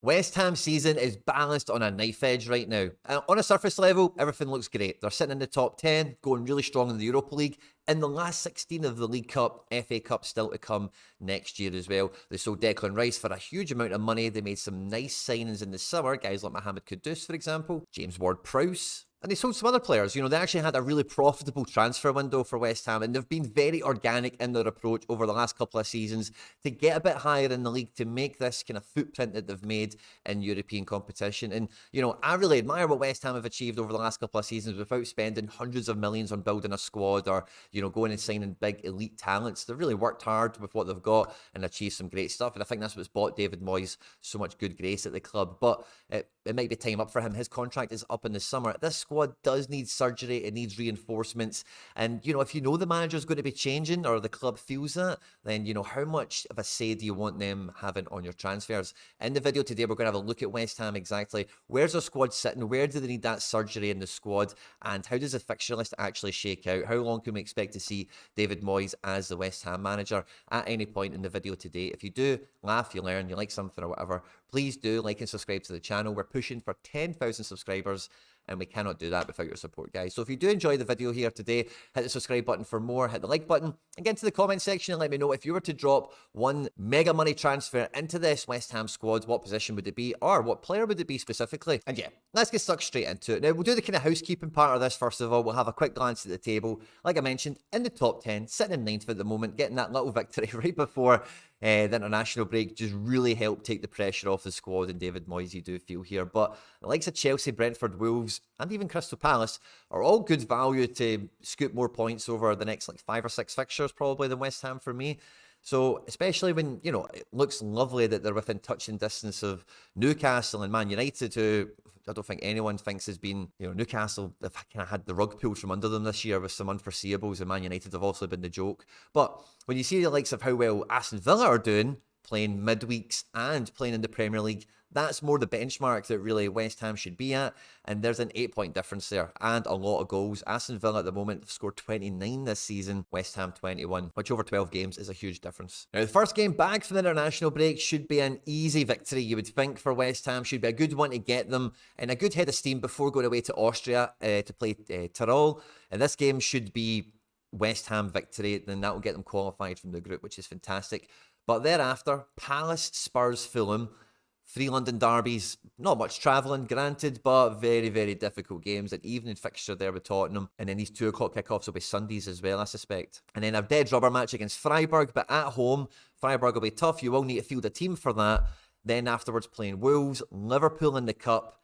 West Ham season is balanced on a knife edge right now. On a surface level, everything looks great. They're sitting in the top 10, going really strong in the Europa League. In the last 16 of the League Cup, FA Cup still to come next year as well. They sold Declan Rice for a huge amount of money. They made some nice signings in the summer, guys like Mohamed Kudus, for example, James Ward-Prowse. And they sold some other players. They actually had a really profitable transfer window for West Ham, and they've been very organic in their approach over the last couple of seasons to get a bit higher in the league, to make this kind of footprint that they've made in European competition. And, I really admire what West Ham have achieved over the last couple of seasons without spending hundreds of millions on building a squad or, going and signing big elite talents. They've really worked hard with what they've got and achieved some great stuff. And I think that's what's bought David Moyes so much good grace at the club. But it might be time up for him. His contract is up in the summer. This squad does need surgery. It needs reinforcements. And, if the manager's going to be changing, or the club feels that, then, how much of a say do you want them having on your transfers? In the video today, we're going to have a look at West Ham exactly. Where's the squad sitting? Where do they need that surgery in the squad? And how does the fixture list actually shake out? How long can we expect to see David Moyes as the West Ham manager at any point in the video today? If you do laugh, you learn, you like something or whatever, please do like and subscribe to the channel. We're pushing for 10,000 subscribers, and we cannot do that without your support, guys. So if you do enjoy the video here today, hit the subscribe button for more, hit the like button, and get into the comment section and let me know if you were to drop one mega money transfer into this West Ham squad, what position would it be, or what player would it be specifically? And yeah, let's get stuck straight into it. Now, we'll do the kind of housekeeping part of this first of all. We'll have a quick glance at the table. Like I mentioned, in the top 10, sitting in 9th at the moment, getting that little victory right before the international break just really helped take the pressure off the squad and David Moyes, you do feel here. But the likes of Chelsea, Brentford, Wolves, and even Crystal Palace are all good value to scoop more points over the next 5 or 6 fixtures probably than West Ham for me. So especially when, it looks lovely that they're within touching distance of Newcastle and Man United, who I don't think anyone thinks has been, Newcastle have kind of had the rug pulled from under them this year with some unforeseeables, and Man United have also been the joke. But when you see the likes of how well Aston Villa are doing, playing midweeks and playing in the Premier League, that's more the benchmark that really West Ham should be at. And there's an 8-point difference there and a lot of goals. Aston Villa at the moment have scored 29 this season, West Ham 21, which over 12 games is a huge difference. Now, the first game back from the international break should be an easy victory, you would think, for West Ham. Should be a good one to get them in a good head of steam before going away to Austria to play Tyrol. And this game should be West Ham victory, then that will get them qualified from the group, which is fantastic. But thereafter, Palace, Spurs, Fulham, 3 London derbies, not much travelling, granted, but very, very difficult games. An evening fixture there with Tottenham. And then these 2 o'clock kickoffs will be Sundays as well, I suspect. And then a dead rubber match against Freiburg, but at home, Freiburg will be tough. You will need to field a team for that. Then afterwards playing Wolves, Liverpool in the Cup,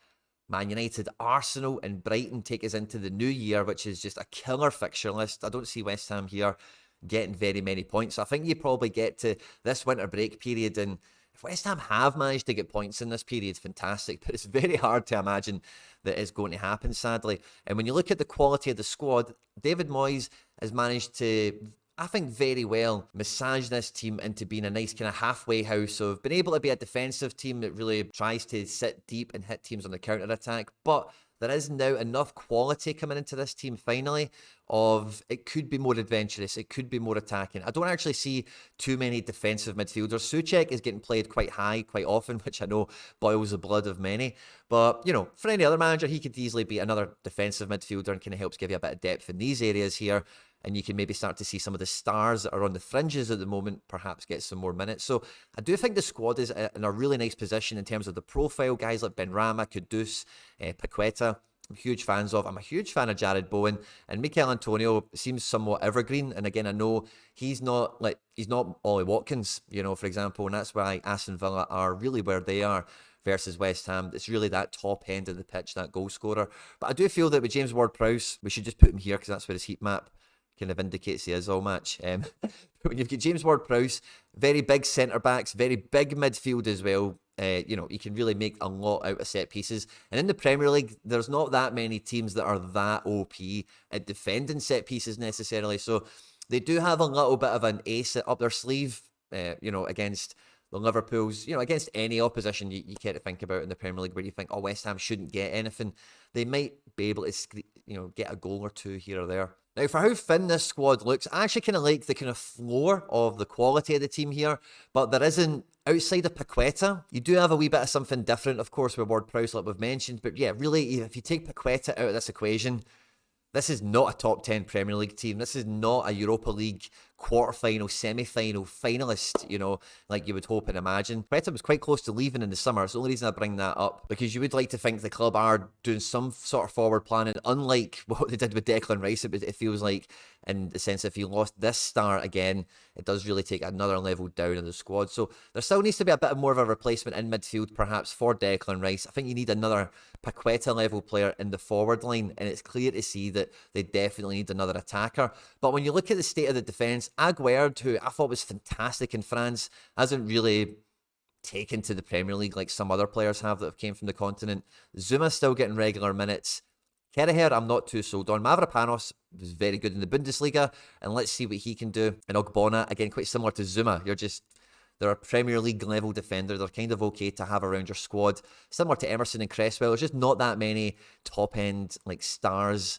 Man United, Arsenal and Brighton take us into the new year, which is just a killer fixture list. I don't see West Ham here getting very many points. I think you probably get to this winter break period, and if West Ham have managed to get points in this period, fantastic, but it's very hard to imagine that it's going to happen, sadly. And when you look at the quality of the squad, David Moyes has managed to, I think, very well massage this team into being a nice kind of halfway house of being able to be a defensive team that really tries to sit deep and hit teams on the counter-attack, but there is now enough quality coming into this team finally of it could be more adventurous, it could be more attacking. I don't actually see too many defensive midfielders. Souček is getting played quite high quite often, which I know boils the blood of many. But, for any other manager, he could easily be another defensive midfielder and kind of helps give you a bit of depth in these areas here. And you can maybe start to see some of the stars that are on the fringes at the moment perhaps get some more minutes. So I do think the squad is in a really nice position in terms of the profile. Guys like Benrahma, Kudus, Paqueta, I'm huge fans of. I'm a huge fan of Jared Bowen. And Mikel Antonio seems somewhat evergreen. And again, I know he's not Ollie Watkins, for example. And that's why Aston Villa are really where they are versus West Ham. It's really that top end of the pitch, that goal scorer. But I do feel that with James Ward-Prowse, we should just put him here because that's where his heat map kind of indicates he is all match. When you've got James Ward-Prowse, very big centre-backs, very big midfield as well. He can really make a lot out of set pieces. And in the Premier League, there's not that many teams that are that OP at defending set pieces necessarily. So they do have a little bit of an ace up their sleeve, against the Liverpools, against any opposition you care to think about in the Premier League where you think, West Ham shouldn't get anything. They might be able to, get a goal or two here or there. Now, for how thin this squad looks, I actually kind of like the kind of floor of the quality of the team here, but there isn't, outside of Paqueta, you do have a wee bit of something different, of course, with Ward-Prowse, like we've mentioned, but yeah, really, if you take Paqueta out of this equation, this is not a top 10 Premier League team. This is not a Europa League quarter-final, semi-final, finalist, you know, like you would hope and imagine. Paqueta was quite close to leaving in the summer. It's the only reason I bring that up, because you would like to think the club are doing some sort of forward planning, unlike what they did with Declan Rice. It feels like, in the sense, if you lost this star again, it does really take another level down in the squad. So there still needs to be a bit more of a replacement in midfield, perhaps, for Declan Rice. I think you need another Paqueta level player in the forward line, and it's clear to see that they definitely need another attacker. But when you look at the state of the defence, Aguerd, who I thought was fantastic in France, hasn't really taken to the Premier League like some other players have that have came from the continent. Zuma's still getting regular minutes. Kerriher, I'm not too sold on. Mavropanos was very good in the Bundesliga, and let's see what he can do. And Ogbonna, again, quite similar to Zuma. They're a Premier League level defender. They're kind of okay to have around your squad. Similar to Emerson and Cresswell, there's just not that many top end like stars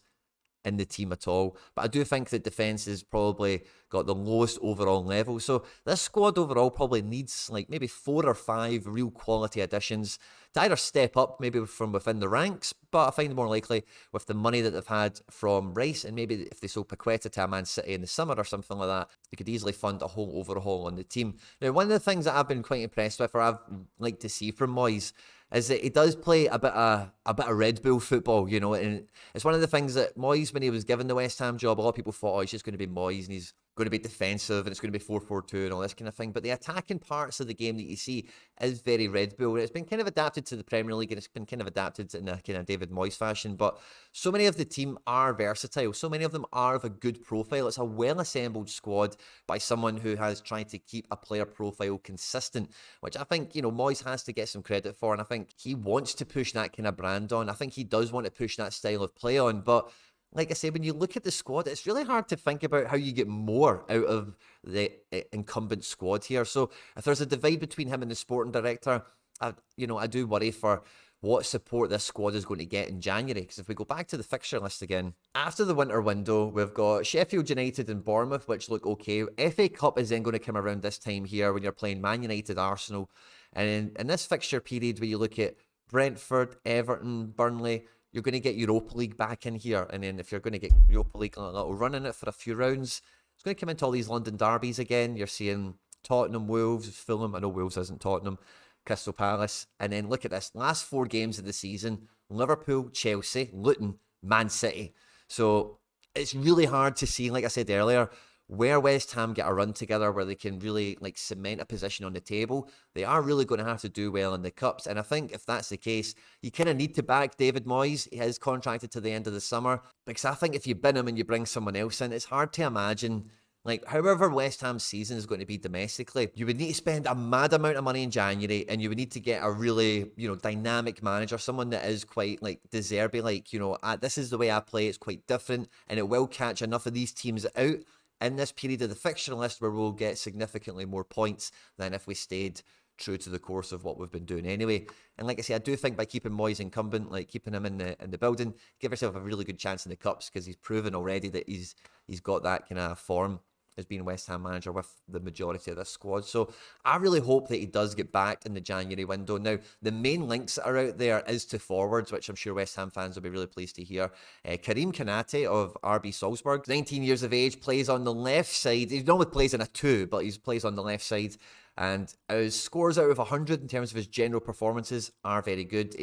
in the team at all. But I do think that defence has probably got the lowest overall level. So this squad overall probably needs like maybe 4 or 5 real quality additions to either step up maybe from within the ranks, but I find it more likely with the money that they've had from Rice, and maybe if they sold Paqueta to a Man City in the summer or something like that, they could easily fund a whole overhaul on the team. Now, one of the things that I've been quite impressed with, or I've liked to see from Moyes, is that he does play a bit of Red Bull football, you know, and it's one of the things that Moyes, when he was given the West Ham job, a lot of people thought, oh, he's just going to be Moyes and he's going to be defensive and it's going to be 4-4-2 and all this kind of thing. But the attacking parts of the game that you see is very Red Bull. It's been kind of adapted to the Premier League, and it's been kind of adapted in a kind of David Moyes fashion. But so many of the team are versatile. So many of them are of a good profile. It's a well-assembled squad by someone who has tried to keep a player profile consistent, which I think, you know, Moyes has to get some credit for. And I think he wants to push that kind of brand on. I think he does want to push that style of play on. But like I say, when you look at the squad, it's really hard to think about how you get more out of the incumbent squad here. So if there's a divide between him and the sporting director, I do worry for what support this squad is going to get in January. Because if we go back to the fixture list again, after the winter window, we've got Sheffield United and Bournemouth, which look okay. FA Cup is then going to come around this time here when you're playing Man United, Arsenal. And in this fixture period, where you look at Brentford, Everton, Burnley, you're going to get Europa League back in here. And then if you're going to get Europa League a little run in it for a few rounds, it's going to come into all these London derbies again. You're seeing Tottenham, Wolves, Fulham. I know Wolves isn't Tottenham. Crystal Palace. And then look at this. Last 4 games of the season, Liverpool, Chelsea, Luton, Man City. So it's really hard to see, like I said earlier, where West Ham get a run together where they can really like cement a position on the table. They are really going to have to do well in the Cups. And I think if that's the case, you kind of need to back David Moyes. He is contracted to the end of the summer. Because I think if you bin him and you bring someone else in, it's hard to imagine, like, however West Ham's season is going to be domestically, you would need to spend a mad amount of money in January, and you would need to get a really, you know, dynamic manager, someone that is quite, like, De Zerbi, like, you know, this is the way I play, it's quite different, and it will catch enough of these teams out in this period of the fixture list where we'll get significantly more points than if we stayed true to the course of what we've been doing anyway. And like I say, I do think by keeping Moyes incumbent, like keeping him in the building, give yourself a really good chance in the Cups, because he's proven already that he's got that kind of form as being West Ham manager with the majority of this squad. So I really hope that he does get back in the January window. Now, the main links that are out there is to forwards, which I'm sure West Ham fans will be really pleased to hear. Karim Kanate of RB Salzburg, 19 years of age, plays on the left side. He normally plays in a 2, but he plays on the left side. And his scores out of 100 in terms of his general performances are very good.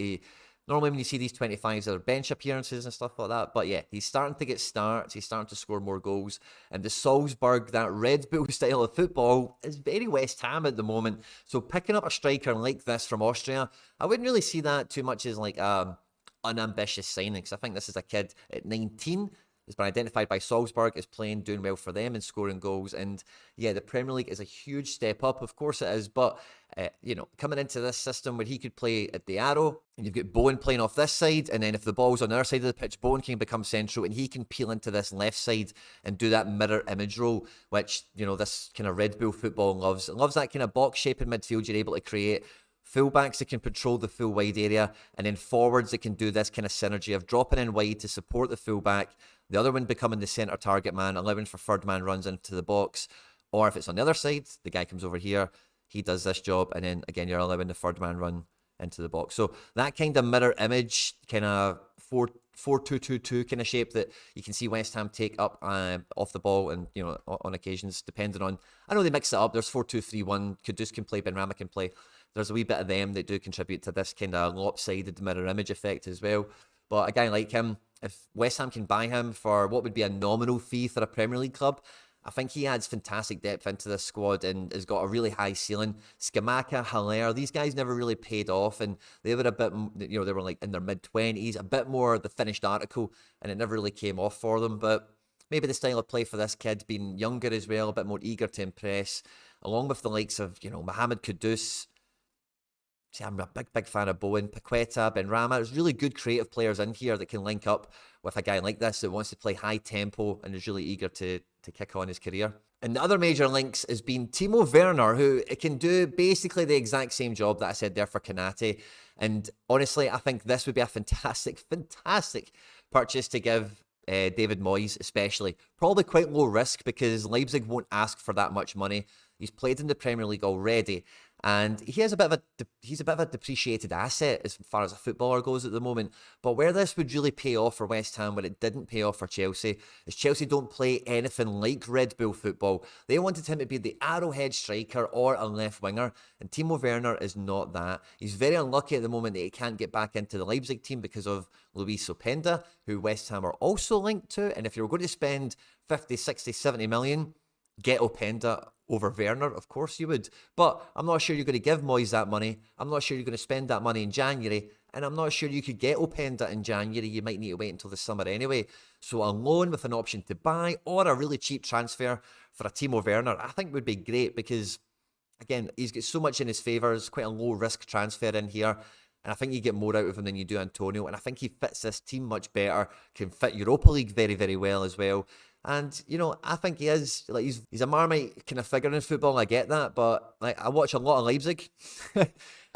Normally when you see these 25s, there are bench appearances and stuff like that. But yeah, he's starting to get starts. He's starting to score more goals. And the Salzburg, that Red Bull style of football, is very West Ham at the moment. So picking up a striker like this from Austria, I wouldn't really see that too much as like unambitious signing. Because I think this is a kid at 19. Has been identified by Salzburg as playing, doing well for them and scoring goals. And yeah, the Premier League is a huge step up. Of course it is. But, coming into this system where he could play at the arrow, and you've got Bowen playing off this side, and then if the ball's on the other side of the pitch, Bowen can become central, and he can peel into this left side and do that mirror image role, which, you know, this kind of Red Bull football loves. It loves that kind of box shape in midfield you're able to create. Fullbacks that can patrol the full wide area, and then forwards that can do this kind of synergy of dropping in wide to support the fullback, the other one becoming the centre target man, allowing for third man runs into the box. Or if it's on the other side, the guy comes over here, he does this job, and then again, you're allowing the third man run into the box. So that kind of mirror image, kind of 4-2-2-2 kind of shape that you can see West Ham take up off the ball, and on occasions, depending on, I know they mix it up. There's 4-2-3-1. Kudus can play, Benrahma can play. There's a wee bit of them that do contribute to this kind of lopsided mirror image effect as well. But a guy like him, if West Ham can buy him for what would be a nominal fee for a Premier League club, I think he adds fantastic depth into this squad and has got a really high ceiling. Scamacca, Haller, these guys never really paid off, and they were a bit, they were like in their mid-20s, a bit more the finished article, and it never really came off for them. But maybe the style of play for this kid, being younger as well, a bit more eager to impress, along with the likes of, Mohamed Kudus. See, I'm a big fan of Bowen, Paqueta, Benrahma. There's really good creative players in here that can link up with a guy like this that wants to play high tempo and is really eager to kick on his career. And the other major links has been Timo Werner, who can do basically the exact same job that I said there for Konate. And honestly, I think this would be a fantastic purchase to give David Moyes, especially. Probably quite low risk because Leipzig won't ask for that much money. He's played in the Premier League already, and he has he's a bit of a depreciated asset as far as a footballer goes at the moment. But where this would really pay off for West Ham, where it didn't pay off for Chelsea, is Chelsea don't play anything like Red Bull football. They wanted him to be the arrowhead striker or a left winger, and Timo Werner is not that. He's very unlucky at the moment that he can't get back into the Leipzig team because of Luis Openda, who West Ham are also linked to. And if you were going to spend 50, 60, 70 million, get Openda over Werner, of course you would. But I'm not sure you're going to give Moyes that money. I'm not sure you're going to spend that money in January. And I'm not sure you could get Openda in January. You might need to wait until the summer anyway. So a loan with an option to buy or a really cheap transfer for a Timo Werner, I think would be great because, again, he's got so much in his favour. It's quite a low-risk transfer in here. And I think you get more out of him than you do Antonio. And I think he fits this team much better, can fit Europa League very, very well as well. And, I think he is, like, he's a Marmite kind of figure in football, I get that, but, like, I watch a lot of Leipzig, and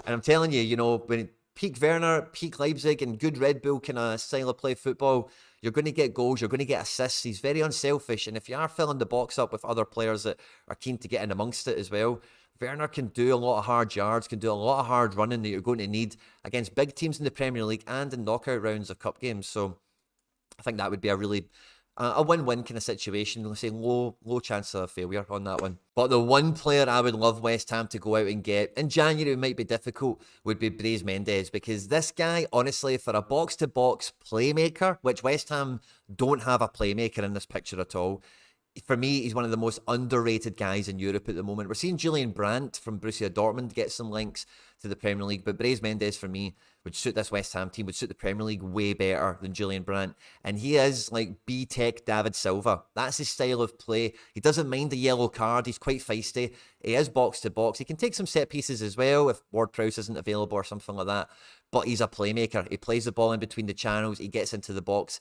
I'm telling you, when peak Werner, peak Leipzig, and good Red Bull kind of style of play football, you're going to get goals, you're going to get assists. He's very unselfish, and if you are filling the box up with other players that are keen to get in amongst it as well, Werner can do a lot of hard yards, can do a lot of hard running that you're going to need against big teams in the Premier League and in knockout rounds of cup games, so I think that would be a win-win kind of situation. Let's say low chance of failure on that one. But the one player I would love West Ham to go out and get, in January it might be difficult, would be Brais Mendes, because this guy, honestly, for a box-to-box playmaker, which West Ham don't have a playmaker in this picture at all, for me, he's one of the most underrated guys in Europe at the moment. We're seeing Julian Brandt from Borussia Dortmund get some links to the Premier League, but Brais Mendes, for me, would suit this West Ham team, would suit the Premier League way better than Julian Brandt. And he is like B-Tech David Silva. That's his style of play. He doesn't mind the yellow card. He's quite feisty. He is box-to-box. He can take some set pieces as well if Ward-Prowse isn't available or something like that. But he's a playmaker. He plays the ball in between the channels. He gets into the box.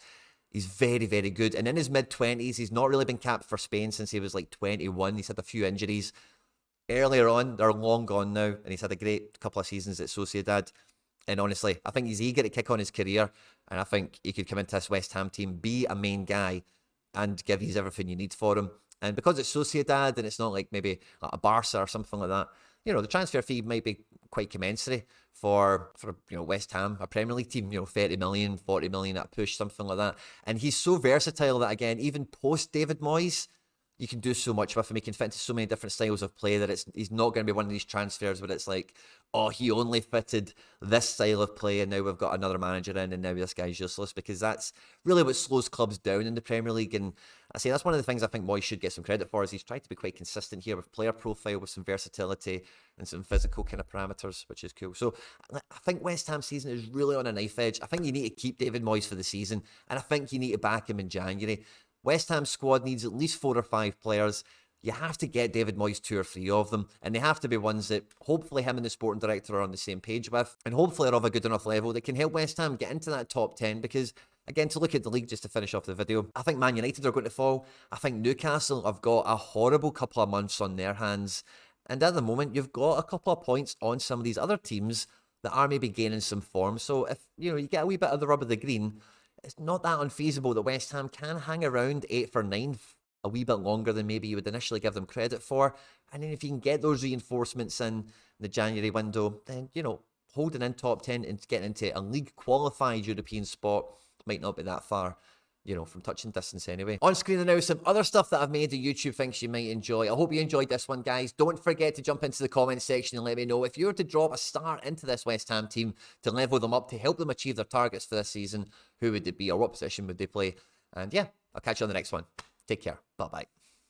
He's very, very good. And in his mid-20s, he's not really been capped for Spain since he was like 21. He's had a few injuries earlier on. They're long gone now. And he's had a great couple of seasons at Sociedad. And honestly, I think he's eager to kick on his career. And I think he could come into this West Ham team, be a main guy, and give you everything you need for him. And because it's Sociedad and it's not like maybe like a Barca or something like that, the transfer fee might be quite commensurate for West Ham, a Premier League team, 30 million, 40 million at a push, something like that. And he's so versatile that, again, even post David Moyes, you can do so much with him. He can fit into so many different styles of play that he's not going to be one of these transfers where it's like, oh, he only fitted this style of play and now we've got another manager in and now this guy's useless, because that's really what slows clubs down in the Premier League. And I say that's one of the things I think Moyes should get some credit for, is he's tried to be quite consistent here with player profile, with some versatility and some physical kind of parameters, which is cool. So I think West Ham season is really on a knife edge. I think you need to keep David Moyes for the season, and I think you need to back him in January. West Ham squad needs at least 4 or 5 players. You have to get David Moyes 2 or 3 of them, and they have to be ones that hopefully him and the sporting director are on the same page with, and hopefully are of a good enough level that can help West Ham get into that top 10, because, again, to look at the league, just to finish off the video, I think Man United are going to fall. I think Newcastle have got a horrible couple of months on their hands, and at the moment, you've got a couple of points on some of these other teams that are maybe gaining some form. So if, you get a wee bit of the rub of the green, it's not that unfeasible that West Ham can hang around 8th or 9th a wee bit longer than maybe you would initially give them credit for. And then if you can get those reinforcements in the January window, then, you know, holding in top 10 and getting into a league qualified European spot might not be that far, you know, from touching distance anyway. On screen now, some other stuff that I've made that YouTube thinks you might enjoy. I hope you enjoyed this one, guys. Don't forget to jump into the comment section and let me know if you were to drop a star into this West Ham team to level them up, to help them achieve their targets for this season. Who would it be, or what position would they play? And yeah, I'll catch you on the next one. Take care. Bye-bye.